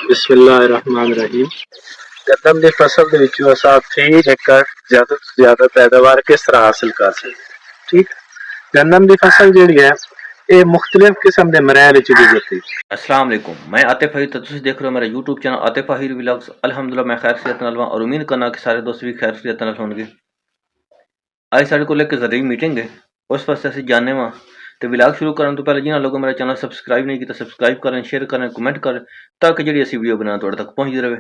बिस्मिल्लाहिर्रहमानिर्रहीम। गंदम की फसल के विचों असां 3 एकड़ ज्यादा तो ज्यादा पैदावार किस तरह हासिल कर सकते। ठीक, गंदम की फसल जिहड़ी है ये मुख्तलिफ किस्म के मरैल विच गुजरदी। अस्सलाम वालेकुम, मैं आतिफ अहीर, तो तुम देख रहे हो मेरा YouTube channel Atif Ahir vlogs. अल्हम्दुलिल्लाह मैं खैर खैरियत नाल हां और उम्मीद करना कि सारे दोस्त भी खैर खैरियत नाल होणगे। आज साढ़े कोल एक जरूरी मीटिंग है, उस वास्ते असीं जाने वां ते व्लॉग शुरू करन तो पहले जिन्हां लोगों मेरा चैनल सबसक्राइब नहीं किया सबसक्राइब करें, शेयर करें, कमेंट करें ताकि जिहड़ी असीं वीडियो बनां तुहाडे तक पहुंचदी रहे।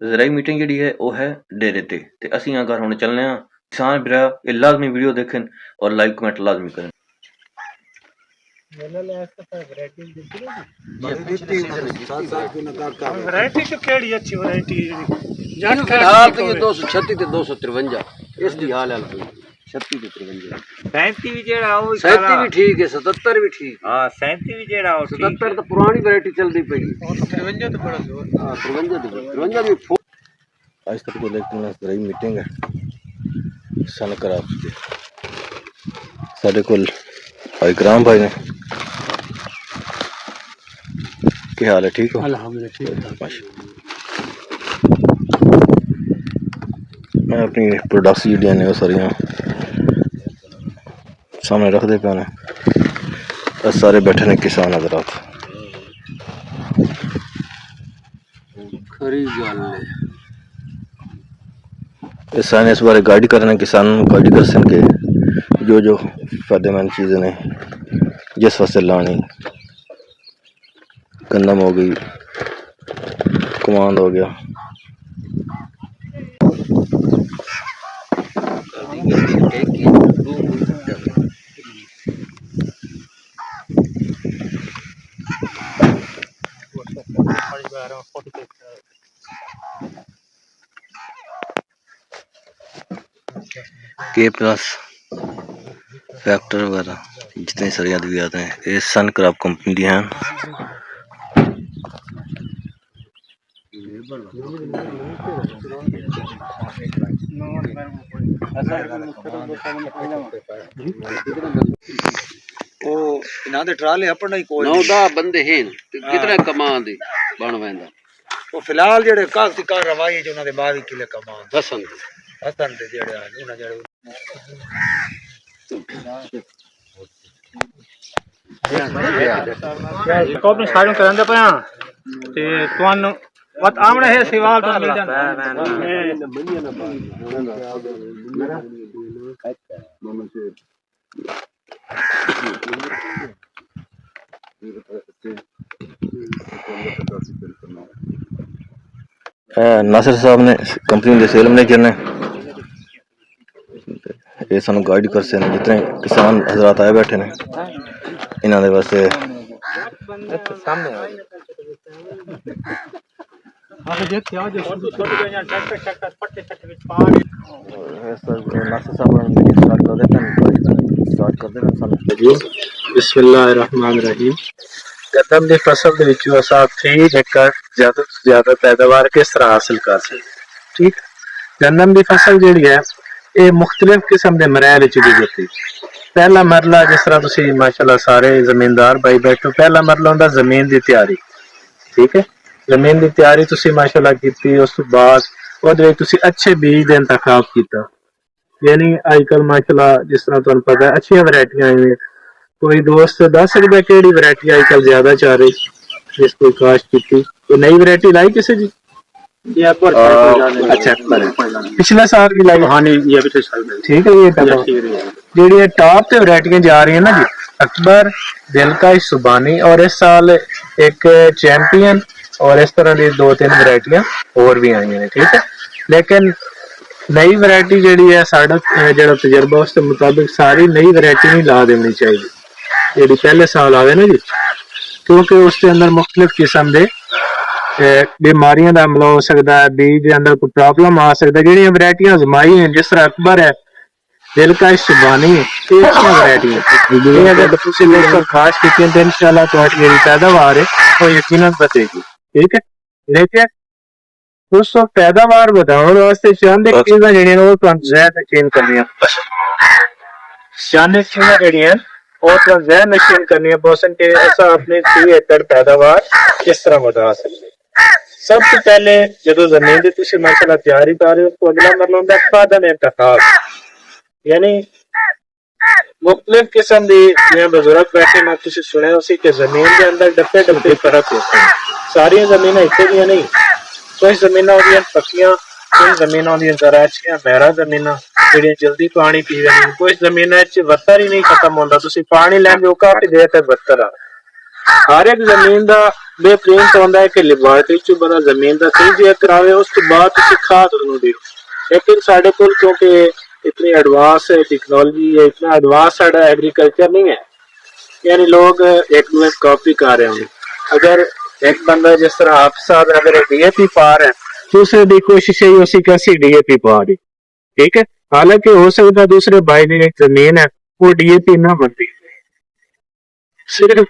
जरूरी मीटिंग जिहड़ी है वो है डेरे ते असीं अगर हुण चलने आं। किसान भरा ये लाजमी वीडियो देखें और लाइक कमेंट लाजमी करें। वैरायटी तो केड़ी अच्छी वैरायटी जट फिलहाल तो ये 236 ते 253 इसकी हाल है 36 ते 53 37 भी जेड़ा ओ 37 भी ठीक है 77 भी ठीक हां 37 भी जेड़ा ओ 77 तो पुरानी वैरायटी चलदी पई और 53 तो बड़ा जोर हां 53 भी आज तक को लेकिन जरूरी मीटिंग है सन कराप की साढ़े कोल भाई कराम भाई ने क्या हाल है? ठीक हो? अल्हम्दुलिल्लाह ठीक है। मैं अपनी प्रोडक्ट्स जिहड़ियां ने सारियां सामने रखते पे ने सारे बैठे ने किसान हज़रात। खरी गल है किसान इस बारे गाइड करने किसान गाइड कर सके जो जो फायदेमंद चीज़ें ने जिस वास्ते लानी। गंदम हो गई, कमांद हो गया, के प्लस फैक्टर वगैरह जितनी सारी अद्वियात हैं ये सन क्रॉप कंपनी दी हैं। ओ इना दे ट्राले अपना ही कोई 9-10 बंदे हैं कितने कमान दे बन वेंदा ओ फिलहाल जेड़े कागती कार रवाई जो उना दे 22 किलो कमान हसन दे जेड़े आ उना जेड़े कॉपी साइड करंदे पया ते तुहानू वत आमणे है सवाल तो मिल जांदा नासिर साहब ने कंपनी के सेल मैनेजर ने ये सानू गाइड कर सकते जितने किसान हजरात आए बैठे ने इन्हां दे वास्ते सामने आगे देख आओ जो छोटे यहाँ ट्रैक्टर पट्टे विच पानी नासिर साहब ने मीटिंग स्टार्ट कर देना सानू। बिस्मिल्लाहिर्रहमानिर्रहीम। गंदम की फसल के विचों असां 3 एकड़ ज्यादा तो ज्यादा पैदावार किस तरह हासिल कर सकते। ठीक, गंदम की फसल जिहड़ी है ये मुख्तलिफ किस्म के मरैल विच गुजरदी। पहला मरला जिस तरह तुसीं माशाअल्लाह सारे जमींदार भाई बैठो, पहला मरला हुंदा जमीन की तैयारी। ठीक है, जमीन की तैयारी तुसीं माशाअल्लाह कीती, उस तो बाद ओहदे विच तुसीं अच्छे बीज दा इंतखाब कीता। यानी अजकल माशाअल्लाह जिस तरह तुहानू पता है अच्छी वैरायटियां आई हैं। कोई दोस्त दस सकदा केड़ी वैरायटी अजकल ज्यादा चल रही जिस कोई काश्त की कोई नई वैरायटी लाई किसी जी? अच्छा, पिछले साल की लाई? हाँ नहीं, ये पिछले साल में। ठीक है, ये जी टॉप ते वैरायटियां जा रही है ना जी, अकबर, दिलकश, सुबानी और इस साल एक चैंपियन और इस तरह की 2-3 वैरायटियां और भी आई हैं। ठीक है, लेकिन नई वैरायटी जी है साडा जो तजर्बा उसके मुताबिक सारी नई वैरायटी नहीं ला देनी चाहिए जी पहले साल आवे ना जी, क्योंकि उसके अंदर मुख्तलिफ किस्म के बीमारियों का हमला हो सकता है, बीज के अंदर कोई प्रॉब्लम आ सकता है। जी वैरायटियां आजमाई हैं जिस तरह अकबर है, दिलकश, सुबानी ये अच्छी वैरायटी अगर तुम लेकर खास की तो इंशाल्लाह तुम्हारी पैदावार है वो यकीनन बचेगी। ठीक है, लेकिन दोस्तों पैदावार बढ़ाने वास्ते चंद चीज़ां जेहड़ियां ओह तुहानू ज़हन नशीन करनियां चंद चीज़ां जेहड़ियां ओह तुहानू ज़हन नशीन करनियां पौसन कि असां अपनी 3 एकड़ पैदावार किस तरह बढ़ा सकते। सब तो पहले जो जमीन की तुम मसला तैयारी कर रहे हो तो अगला मतलब होता है उत्पादन इंतखाब, यानी मुख्तलिफ किस्म की जिवें बुजुर्ग बैठे मैं तुम सुने उसी के जमीन के अंदर डब्बे डब्बे फर्क होते हैं। सारिया जमीन इतने दियां नहीं, कुछ जमीन होंदियां पक्कियां, कुछ जमीन होंदियां ज़राचियां महरा जमीन जिहड़ियां जल्दी पानी पी लैंदियां, कुछ जमीन वत्तर ही नहीं खत्म होता, तुसीं पानी लैंदे हो काफी देर तक वत्तर आ। हर एक जमीन का बेहतरीन तो होता है कि लिबार्टरी च बड़ा जमीन का तजीया करावे, उस तो बाद तुसीं खाद उन्होंने दिओ। लेकिन साढ़े को क्योंकि इतनी एडवांस टेक्नोलॉजी है, इतना एडवांस साढ़ा एग्रीकल्चर नहीं है, यानी लोग एक दूसरे कॉपी कर रहे होंगे। अगर एक बंदा जिस तरह आप साथ अगर DAP पा रहे हैं तो उसकी कोशिश है उसी कैसी DAP पा रही, ठीक है। हालांकि हो सकता दूसरे भाई की जमीन है वो DAP ना बनती, सिर्फ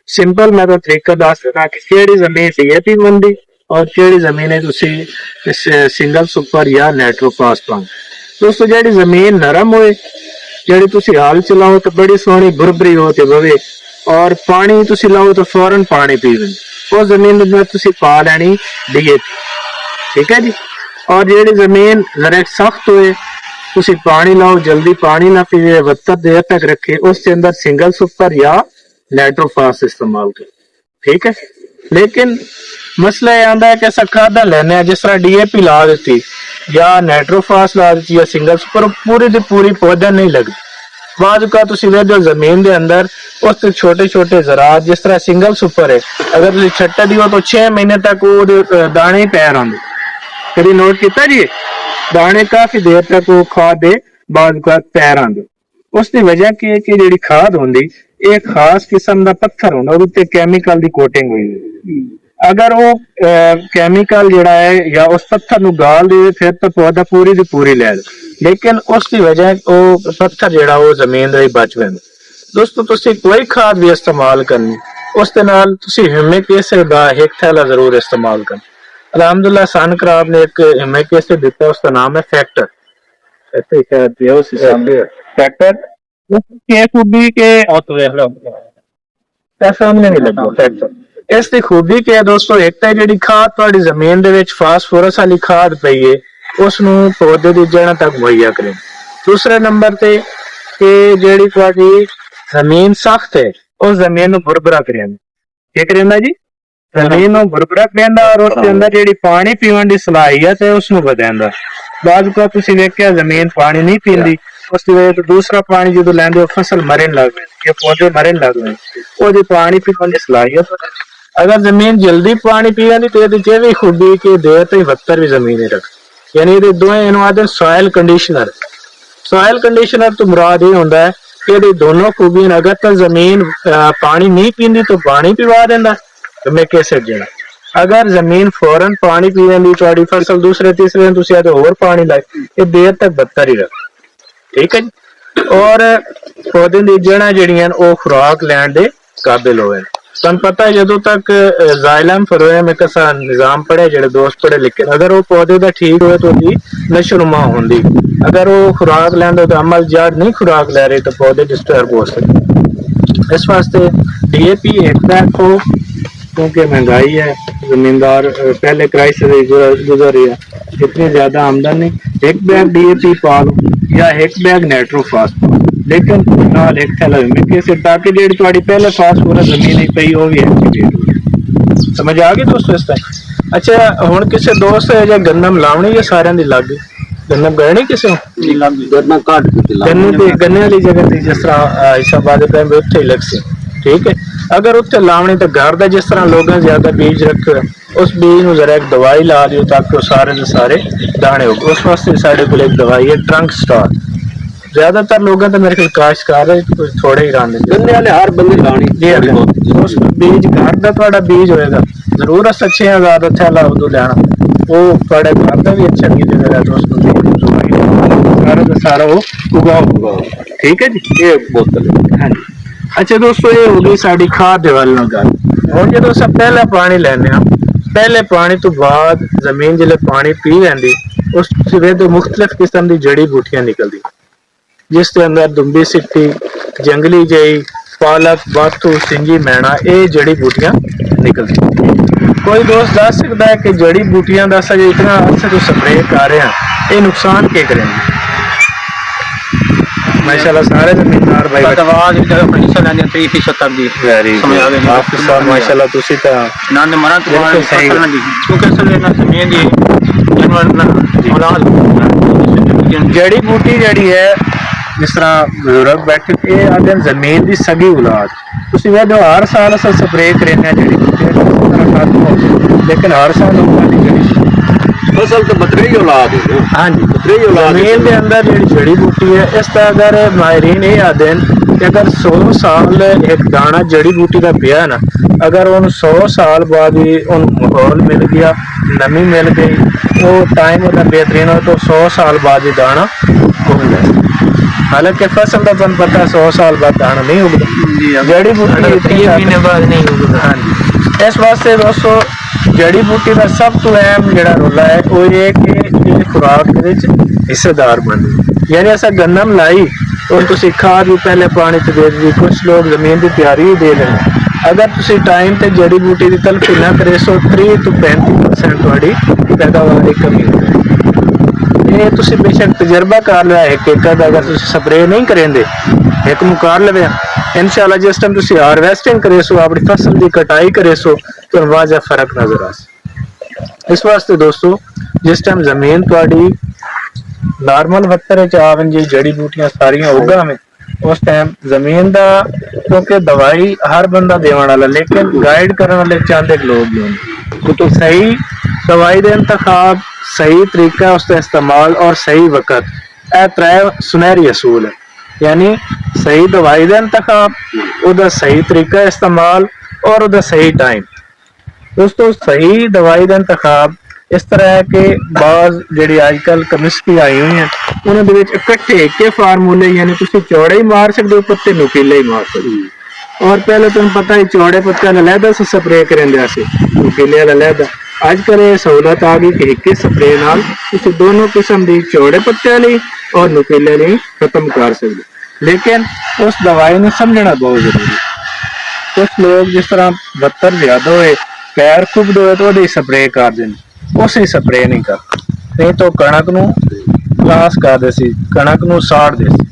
सिंपल मैं तो तरीका दस देना कि केड़ी जमीन DAP बनती और केड़ी जमीन है तुसी सिंगल सुपर या नेट्रोफास पाओ। दोस्तों जेड़ी जमीन नरम होए, जेड़ी तुसी हाल चलाओ तो बड़ी सोहनी बुरबरी हो ते बवे और पानी तुसी लाओ तो फौरन पानी पीवे, उस जमीन में तुसी पा लैनी DAP, ठीक है जी। और जेड़ी जमीन जरा सख्त होए, तुसी पानी लाओ जल्दी पानी ना पीवे, वत्तर देर तक रखे, उसके अंदर सिंगल सुपर या नेट्रोफास इस्तेमाल करें, ठीक है। लेकिन मसला यह आता है कि असा खादा लेने जिस तरह DAP ला दी या नेट्रोफास ला दी या सिंगल सुपर, पूरी दी पूरी पौधा नहीं लगती। बाद का तुसी जो जमीन के अंदर उस छोटे छोटे ज़रात जिस तरह सिंगल सुपर है, अगर तुम छट्टा दियो तो 6 महीने तक वो दाने ही पैर आते। कभी नोट किया जी, दाने काफी देर तक वो खाद दे बाद का पैर आते। उसकी वजह की है कि जी खाद होंगी एक खास किस्म का पत्थर होंगे, उससे कैमिकल की कोटिंग हुई। अगर वो कैमिकल जड़ा है या उस पत्थर नु गाल दे फिर तो पौधा पूरी दी पूरी ले, लेकिन उसकी वजह वो पत्थर जड़ा वो जमीन दे बच पैंदा। दोस्तों तुसी कोई खाद भी इस्तेमाल करनी उसके नाल तुसी ह्यूमिक एसिड दा एक थैला जरूर इस्तेमाल करना। अल्हम्दुलिल्लाह सन क्रॉप ने एक ह्यूमिक एसिड दिता, उसका नाम है फैक्टर। ऐसे क्या दिया उस फैक्टर के खूबी के और तो देख लो सामने नहीं लगा फैक्टर। इसकी खूबी क्या है दोस्तों, एक तो जी खाद थोड़ी जमीन दे विच फास्फोरस वाली खाद पई है उसनू पौधे की जड़ां तक मुहैया करें। दूसरे नंबर ते कि जेड़ी थोड़ी जमीन सख्त है उस जमीन नू बुरबरा करें, क्या करेंदा जी, जमीन नू बुरबरा करेंदा और उसके अंदर जेड़ी पानी पीवन की सलाहियत है उसनू वधांदा। बाद को तुसी वेख्या जमीन पानी नहीं पींदी, उसकी वजह तो दूसरा पानी जो लैंदे हो फसल मरन लग गए, पौधे मरन लग गए, वो पानी पीने की सलाहियत। अगर जमीन जल्दी पानी पीएगी तो ये भी खूबी कि देर तो वत्तर भी जमीन रख, यानी ये दो सॉयल कंडीशनर। सॉयल कंडीशनर तो मुराद ये होता है कि दोनों खूबियां, अगर तो जमीन पानी नहीं पींदी तो पानी पिवा देना ह्यूमिक एसिड जड़ा, अगर जमीन फौरन पानी पी लेंदी थोड़ी फसल दूसरे तीसरे दिन तुसी होर पानी लाए, ये देर तक वत्तर ही रख, ठीक है जी। और पौधे की जड़ा जड़ियां वो खुराक लैन दे काबिल होए। तुम पता है जदों तक जाइलम फरोया में कसा निजाम पढ़े जेडे दोस्त पढ़े लिखे, अगर वो पौधे का ठीक होए तो नशोनुमा होंदी, अगर वो खुराक लैंदे तो अमल जड़ नहीं खुराक लै रहे तो पौधे डिस्टर्ब हो सकते। इस वास्ते DAP एक बैग हो, क्योंकि महंगाई है, जमींदार पहले क्राइसिस गुजर रही है, इतनी ज्यादा आमदनी, एक बैग DAP पा लो या एक बैग नेट्रोफास पा लो, लेकिन नाल एक थैला ह्यूमिक एसिड, ताकि जेडी तुम्हारी पहले फास्फोरस जमीन ही पई हो भी एक्टिवेट हो। समझ आ गई दोस्तों इस टाइम। अच्छा हुण किसी दोस्त है जो गंदम लावनी या सारे दी लग गई, गंदम गए नहीं किसी गन्ना काट गन्ने वाली जगह थी जिस तरह हिसाबाद पे उत्थे ही लग सी, ठीक है। अगर उत्थे लावनी तो घर का जिस तरह लोगों ज्यादा बीज रखे उस बीज में जरा एक दवाई ला दियो ताकि सारे के सारे दाने हो। उस वास्ते साढ़े को एक दवाई है ट्रंक स्टार, ज्यादातर लोगों तो मेरे ख्याल काश्तकार है, थोड़े ही रांदे गन्ने वाले हर बंदे लानी उस बीज घर का थोड़ा बीज होएगा जरूर 6000 का थैला उदो लेना, वो थोड़े घर का भी अच्छा बीज होगा दोस्तों, सारा का सारा वो उगाओ, ठीक है जी। ये बोतल हाँ जी। अच्छा दोस्तों ये हो गई साड़ी खाद वाल गल। और जो दोस्तों पहला पानी लेने पहले पानी तो बाद जमीन जिले पानी पी लेंदी उस तो मुख्तलिफ किस्म की जड़ी बूटियां निकलती, जिसके अंदर दुम्बी सिट्टी, जंगली जई, पालक, बाथू, सिंगी, मैना, ये जड़ी बूटियां निकलती। कोई दोस्त दस सकता है कि जड़ी बूटियां का असा इतना अरसे तो स्प्रे कर रहे हैं, ये नुकसान क्या करेंगे? माशाल्लाह सारे जमींदार भाई आवाज कंडीशन आने 3% तक दी समझ आ गई आप सब माशाल्लाह तुसी ता ना ने मरा तो बिल्कुल सही है। क्योंकि असल में ना जमीन दी जानवर ना औलाद जड़ी बूटी जड़ी है जिस तरह बुजुर्ग बैठे ये आदम जमीन की सगी औलाद तुसी वेदो हर साल अस स्प्रे करने जड़ी बूटी खत्म हो जाए, लेकिन हर साल उगानी जड़ी फसल तो बतरी औलाद है। हाँ जी बतरी औलाद जमीन के अंदर जी जड़ी बूटी है इस तरह अगर माहरीन ये आते हैं कि अगर 100 साल एक दाना जड़ी बूटी का पिया है ना, अगर उन 100 साल बाद ही उन माहौल मिल गया, नमी मिल गई, वो टाइम उनका बेहतरीन हो तो 100 साल बाद ही दाना उग जाए। हालांकि फसल का तुम पता है 100 साल बाद दाना नहीं उगता, जड़ी बूटी 3 महीने बाद नहीं उगता। हाँ जी इस वास्ते दोस्तों जड़ी बूटी का सब तो अहम जड़ा रोला है वो ये कि खुराक हिस्सेदार बने, यानी ऐसा गन्नम लाई और तुसी खाद भी पहले पानी च दे दी, कुछ लोग जमीन की तैयारी ही दे दें, अगर तुसी टाइम ते जड़ी बूटी की तलफी ना करे सो 30 to 35% थोड़ी पैदावार कमी हो जाए। ये तुसी बेशक तजर्बा कर लिया एक एकड़ अगर तुसी स्प्रे नहीं करेंगे एक मुकार लवे इंशाल्लाह जिस टाइम तुसी हार्वेस्टिंग करे सो अपनी फसल की कटाई करे सो तो वाज़ह फर्क नजर आ से। इस वास्ते दोस्तों जिस टाइम जमीन थोड़ी नॉर्मल वक्तर आवन जी जड़ी बूटियां सारियां उगा में उस टाइम जमीन का क्योंकि दवाई हर बंदा देवन वाला लेकिन गाइड करने वाले चाहते लोग भी होंगे तो सही दवाई का इंतखाब, सही तरीका उसका इस्तेमाल और सही वक्त, यह 3 सुनहरी असूल है। यानी सही दवाई का इंतखाब, उदा सही तरीका इस्तेमाल और उदा सही टाइम। दोस्तों सही दवाई का इंतखाब इस तरह है कि बाज जी आजकल केमिस्ट्री आई हुई है उन्होंने इकट्ठे एक फार्मूले यानी तुम चौड़े ही मार सकते हो पत्ते नुकीले ही मार सकते हो, और पहले तुम पता ही चौड़े पत्ते अलहदा से स्प्रे करें नुकीले अलहदा। आजकल ये सहूलत आ गई कि एक स्प्रे नाल तुम दोनों किस्म की चौड़े पत्ते वाली और नुकीले वाली खत्म कर सकते, लेकिन उस दवाई ने समझना बहुत जरूरी। कुछ लोग जिस तरह बत्तर ज्यादा होए पैर खुबद होए तो वो स्प्रे कर दें, उसे स्प्रे नहीं कर नहीं तो कणक नू लास कर दे सी, कणक नू साड़ दे सी।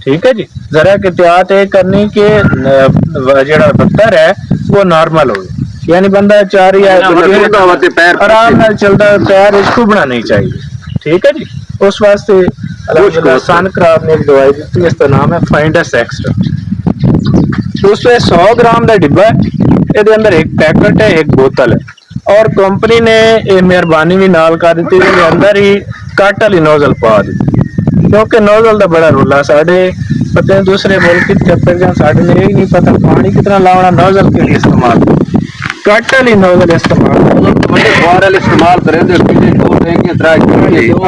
ठीक है जी, जरा एहतियात ये करनी कि जड़ा बत्तर है वो नॉर्मल हो, यानी बंदा चार आराम नाल चलता पैर इसको बना नहीं चाहिए। ठीक है जी, उस वास्ते सन क्राफ्ट ने एक दवाई दी इसका नाम है फाइंडस एक्स्ट्रा। दोस्तों 100 ग्राम का डिब्बा है, ये अंदर एक पैकेट है एक बोतल है, और कंपनी ने ये मेहरबानी भी नाल कर दी अंदर ही कट वाली नोजल पा दी, क्योंकि नोजल का बड़ा रोला साढ़े पता नहीं दूसरे मुल्क साढ़े ने यही नहीं पता पानी कितना लावना नोजल के लिए इस्तेमाल, कट वाली नोजल इस्तेमाल करें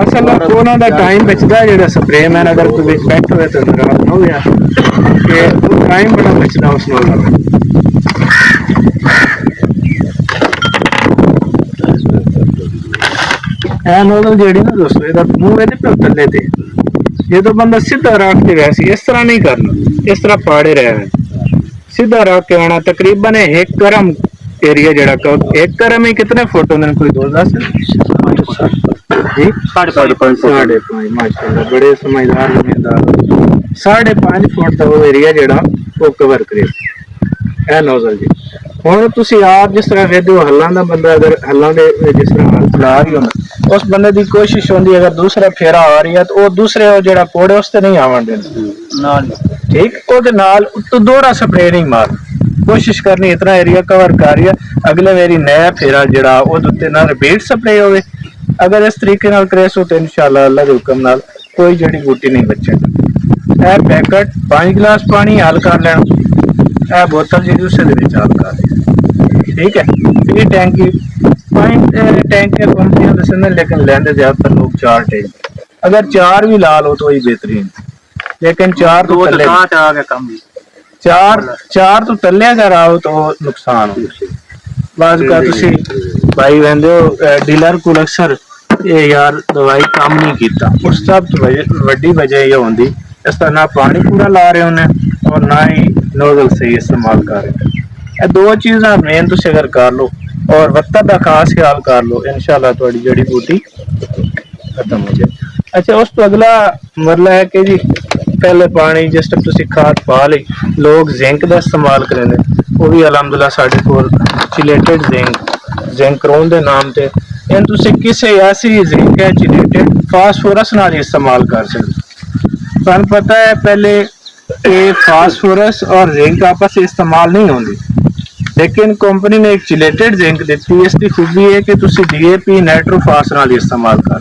असल उन्होंने टाइम बचता जो स्प्रे मैन अगर कोई बैठ हुए तो नाराज हो गया कि टाइम बड़ा बचता उस नोजल नोजल जी ना दोस्तों ਇਹਦਾ ਮੂੰਹ ਇਹਦੇ पे थले थे ये तो बंदा सीधा रख के वैसे इस तरह नहीं करना, इस तरह पाड़े रहे सीधा रख के आना। तकरीबन एक करम एरिया जड़ा एक करम ही कितने फुट होंगे कोई 2-10 जी 5.5 माशाल्लाह बड़े समझदार जमींदार 5.5 फुट का वो एरिया जड़ा वो कवर करे है नोजल जी। ਹੁਣ ਤੁਸੀਂ ਆਪ ਜਿਸ ਤਰ੍ਹਾਂ ਵੇਖਦੇ ਹੋ ਹੱਲਾਂ ਦਾ ਬੰਦਾ ਅਗਰ ਹੱਲਾਂ ਦੇ ਜਿਸ ਤਰ੍ਹਾਂ ਹੱਲ ਚਲਾ ਰਹੀ ਹੁੰਦਾ ਉਸ ਬੰਦੇ ਦੀ ਕੋਸ਼ਿਸ਼ ਹੁੰਦੀ ਅਗਰ ਦੂਸਰਾ ਫੇਰਾ ਆ ਰਹੀ ਹੈ ਤਾਂ ਉਹ ਦੂਸਰੇ ਉਹ ਜਿਹੜਾ ਕੋੜੇ ਉਸ ਤੇ ਨਹੀਂ ਆਵਣ ਦੇਣਾ ਨਾਲ ਠੀਕ ਉਹਦੇ ਨਾਲ ਉੱਤੋਂ ਦੋਹਰਾ ਸਪਰੇ ਨਹੀਂ ਮਾਰ ਕੋਸ਼ਿਸ਼ ਕਰਨੀ ਇਤਨਾ ਏਰੀਆ ਕਵਰ ਕਰ ਰਹੀ ਹੈ ਅਗਲੇ ਵਾਰੀ ਨया ਫੇਰਾ ਜਿਹੜਾ ਉਹਦੇ ਉੱਤੇ ਨਾ ਰਿਪੀਟ ਸਪਰੇ ਹੋਵੇ। ਅਗਰ ਇਸ ਤਰੀਕੇ ਨਾਲ ਕਰੇ ਸੋ ਤੇ ਇਨਸ਼ਾਅੱਲਾ ਅੱਲਾਹ ਦੇ ਹੁਕਮ ਨਾਲ ਕੋਈ ਜੜੀ ਬੂਟੀ ਨਹੀਂ ਬਚੇਗੀ। ਇਹ ਪੈਕਟ 5 गिलास पानी हल कर लेना, यह बोतल जी उसे हल कर ठीक है। फिर टैंकी टैंकी कंपनियां दस लेकिन लेंदे ज्यादातर लोग 4 टैंक, अगर 4 भी ला लो तो ही बेहतरीन, लेकिन 4 तो तले चार तो तले अगर आओ तो नुकसान हो बाज का तुसी भाई वंदे हो डीलर को अक्सर ये यार दवाई काम नहीं कीता उस सब तो वड्डी वजह ये होंदी इस तरह ना पानी पूरा ला रहे उन्हें और ना ही नोजल सही इस्तेमाल कर रहे। ये 2 चीज़ां मेन तुसी अगर कर लो और वत्ता का खास ख्याल कर लो, इंशाल्लाह तुहाडी जड़ी बूटी खत्म हो जाए। अच्छा, उस तो अगला मरला है कि जी पहले पानी जिस टाइम तुसी खाद पा ली, लोग जिंक का इस्तेमाल करेंगे, वो भी अलहमदुल्ला साडे कोल चिलेटेड जिंक रोन दे नाम ते इन तुसी किसी ऐसी जिंक है चिलेटेड फास्फोरस नाल इस्तेमाल कर सकते। तुहानू पता है पहले ये फास्फोरस और जिंक आपस में इस्तेमाल नहीं होंदी, लेकिन कंपनी ने एक चिलेटेड जिंक दी। इसकी खूबी है कि तुसी DAP नाइट्रोफास नाल इस्तेमाल कर।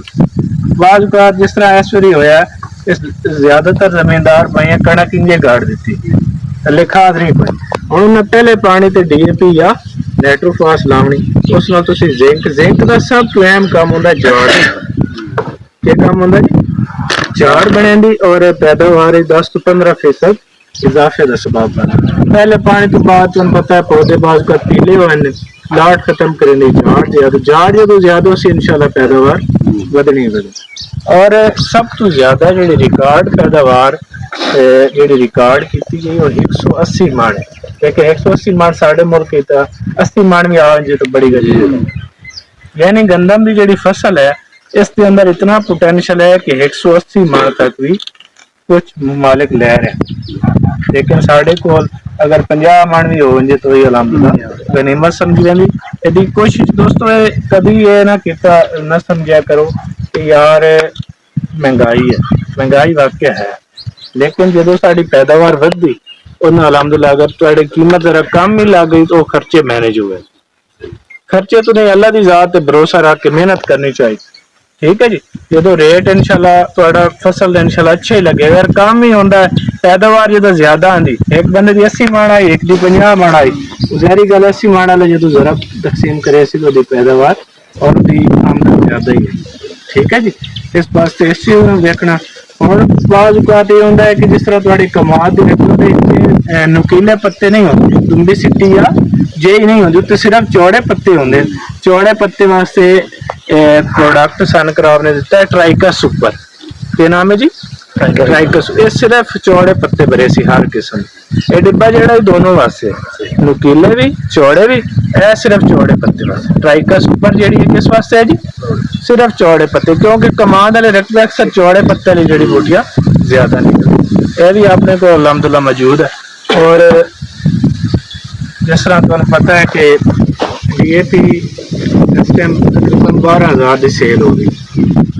बाज़ औक़ात जिस तरह इस वारी होया, इस ज्यादातर जमींदार भाइयां कणक इंजे गाड़ दी, थले खाद नहीं पई, हुण उन्हें पहले पानी ते DAP या नाइट्रोफास लावनी, उस नाल तुसी जिंक दा सब तो अहम काम हुंदा झाड़। क्या काम हुंदा जी? झाड़ बनेंदी और पैदावार 10 तो 15% इजाफे का सबब बना। पहले पानी तो बाद तुम पता है पौधे बाज का पीले हुए लाट खत्म करेंगे, झाड़ जो ज्यादा सी इंशाल्लाह पैदावार बदनी बदनी। और सब तो ज्यादा जी रिकॉर्ड पैदावार जी रिकॉर्ड की गई वो 180 मन है, लेकिन 180 मन साढ़े मुल्क 80 मन भी आ जाए तो बड़ी गल है। यानी गंदम की जी फसल है इसके अंदर इतना पोटेंशियल है कि 180 मन तक भी कुछ मालिक ले रहे हैं, लेकिन साढ़े को अगर 50 मन भी हो जाए तो ये अलहमदुलिल्लाह गनीमत समझी जाती। यदि कोशिश दोस्तों कभी ये ना किता ना समझा करो कि यार महंगाई है, महंगाई वाकई है, लेकिन जो साड़ी पैदावार वधी उन्हें अलहमदुलिल्लाह अगर तुहाडी कीमत जरा कम ही लग गई तो खर्चे मैनेज हुए। खर्चे तो नहीं, अल्लाह की जात पे भरोसा रख के मेहनत करनी चाहिए, ठीक है जी। जो रेट इंशाल्लाह तुहाडा फसल इंशाल्लाह अच्छे ही लगे, अगर कम ही होंदा पैदावार जो ज्यादा आंदी, एक बंदे की 80 मन आई, एक दी 50 मन आई, जहरी गल 80 मन वाले जो जरा तकसीम करे तो पैदावार और दी आमदन ज्यादा ही है, ठीक है जी। इस वास्ते इस चीज में देखना। और बाज़ औक़ात ये होंदा है कि जिस तरह तुहाडी कमाद दे नुकीले पत्ते नहीं होंदे, दुंबी सिट्टी या जेई नहीं होंदी, उत्ते सिर्फ चौड़े पत्ते होंदे। चौड़े पत्ते वास्ते प्रोडक्ट सन क्रॉप ने दिता है ट्राइका सुपर, क्या नाम है जी? ट्राइका। ये सिर्फ चौड़े पत्ते भरे सी हर किस्म, ये डिब्बा जेड़ा दोनों वास्ते, नुकीले भी चौड़े भी, ए सिर्फ चौड़े पत्ते वास्ते। ट्राइका सुपर जेड़ी है किस वास्ते है जी? सिर्फ चौड़े पत्ते, क्योंकि कमाद वाले रकबे अक्सर चौड़े पत्ते वाली जड़ी बूटियां ज्यादा नहीं, ये भी अपने को अलहमदुलिल्लाह मौजूद है। और जिस तरह तुहानू पता है कि DAP इस टाइम तकरीबन 12,000 की सेल हो गई।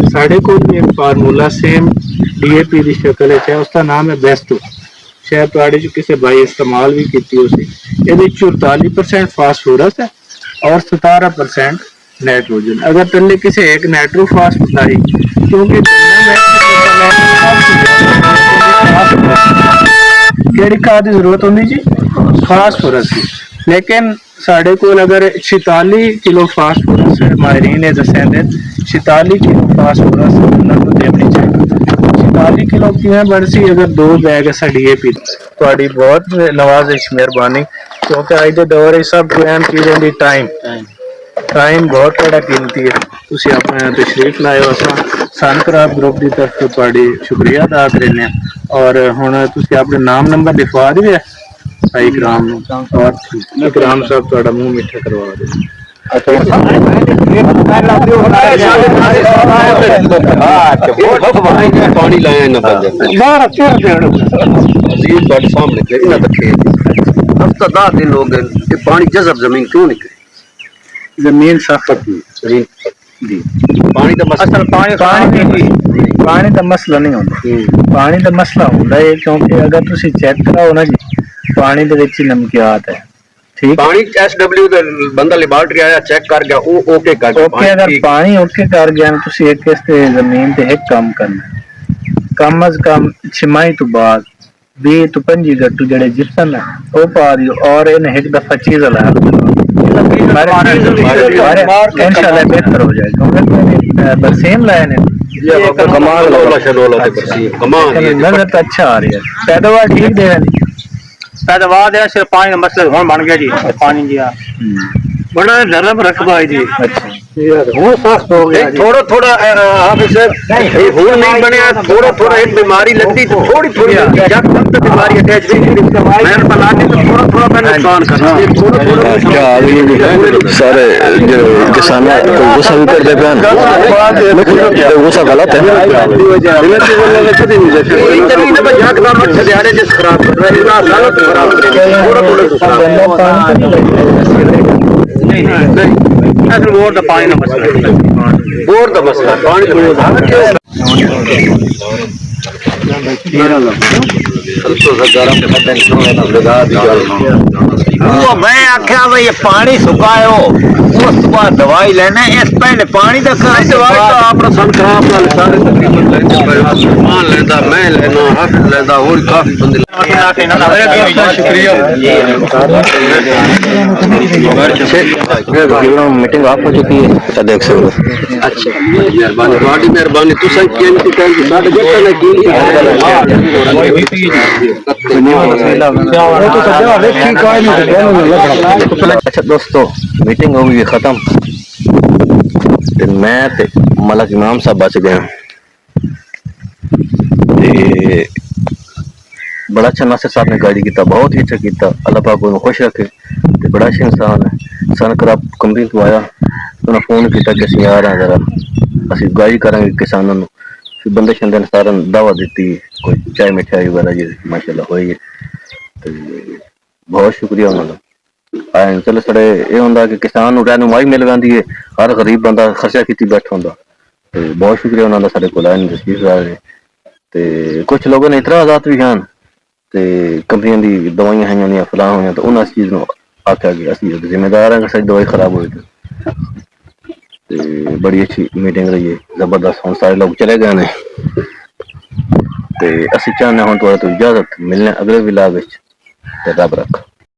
साढ़े को भी एक फार्मूला सेम DAP की शक्ल है, उसका नाम है बेस्टो, शायद तुहाडे जो किसी भाई इस्तेमाल भी की उसी। ये 44% फास्फोरस है और 17% नाइट्रोजन। अगर पहले किसी एक नाइट्रोफास लाई, क्योंकि केड़ी खाद की जरूरत होंगी जी? फास्फोरस की। लेकिन साढ़े को अगर 46 किलो फास्फोरस माहरीन ने दसे 46 किलो फास्फोरस देनी चाहिए। 46 किलो किवें बनसी अगर 2 बैग असा DAP, तुहाडी बहुत नवाजिश मेहरबानी, क्योंकि अज के दौर सब को अहम चीज होंगी टाइम बहुत बड़ा कीमती है। तुसी अपने तशरीफ लाए हो, सन क्रॉप ग्रुप की तरफ तुहाडी शुक्रिया अदा करने। और हुण तुसी अपने नाम नंबर लिखवा दिए भाई इकराम और इकराम साहब तुहाडा मुंह मीठा करवा दे। पानी लाया ना हफ्ता 10 दिन हो गए, पानी जज़ब जमीन क्यों निकले? जमीन सख्त जमीन पानी का मसला, पानी का मसला नहीं होता, पानी का मसला होता है क्योंकि अगर तुसी चेक कराओ ना जी, पानी दे विच नमकियात है, ठीक। पानी SW ਦਾ ਬੰਦਾ ਲੈਬਾਰਟਰੀ ਆਇਆ ਚੈੱਕ ਕਰ ਗਿਆ, ਉਹ ਓਕੇ ਕਰ ਗਿਆ। ओके अगर पानी ओके कर गया ना, तुसी एक किस ते जमीन ते एक काम करना, कम अज कम 6 माह तो बाद 20 तो 25 गट्टू जड़े जिप्सम है वो पा दियो, और इन एक दफा चीज ला इंशाल्लाह बेहतर हो जाएगा। बरसीम लाए ने कमाल नजर तो अच्छा आ रही है, पैदावार ठीक दे रही, पैदावार सिर्फ पानी का मसला बन गया जी, पानी जी बड़ा नरम रकबा है जी। वो सख्त हो गया थोड़ा थोड़ा आप इसे हुन नहीं बने, थोड़ा थोड़ा एक बीमारी लगती तो थोड़ी थोड़ी जब तक तो बीमारी अटैच नहीं होती मैं बनाने तो थोड़ा थोड़ा मैं नुकसान करना क्या सारे जो किसान गुस्सा भी करते पे गुस्सा गलत है। खराब कर रहा है खराब नहीं वोट का पानी ना मसला वोट का मसला पानी मैं आख्या भाई ये पानी सुकायो उस बाद दवाई लेना इस पहले पानी का दवाई तो अपना सन खराब सारे तकरीबन लेता मैं लेना हक लेता और काफी बंदे मीटिंग ऑफ हो चुकी है देख सकते। अच्छा मेहरबानी मेहरबानी तुसा कीमती टाइम की साढ़े देखा ना अच्छा दोस्तों मीटिंग हो गई खत्म ते मैं ते मलक इमाम साहब बच गए ते बड़ा अच्छा नासिर साहब ने गाड़ी किया बहुत ही अच्छा किया अल्लाह पाक उन्हें खुश रखे ते बड़ा अच्छा इंसान है सन खराब कंपनी तो आया उन्हें फोन किया कि असं आ रहे हैं जरा असं गाड़ी करेंगे किसानों को फिर बंदे शंदे ने सारा दावा दी कोई चाय मिठाई वगैरह जी माशाल्लाह हुई है बहुत शुक्रिया उन्होंने चलो साढ़े ये होंगे कि किसान रहनुमाई मिल जाती है हर गरीब बंदा खर्चा की बैठा होंगे तो बहुत शुक्रिया उन्होंने साढ़े को आए तस्वीर आए तो कुछ लोगों ने इतराज़ात भी हैं तो कंपनियों की दवाइयां हैं फलां हुई तो उन्हें इस चीज़ को आख्या कि असं जिम्मेदार हैं कि सारी दवाई खराब हुई तो बड़ी अच्छी मीटिंग रही है जबरदस्त हम सारे लोग चले गए हैं तो असं चाहते हैं हम तो इजाजत मिलने अगले विलाग रब रख।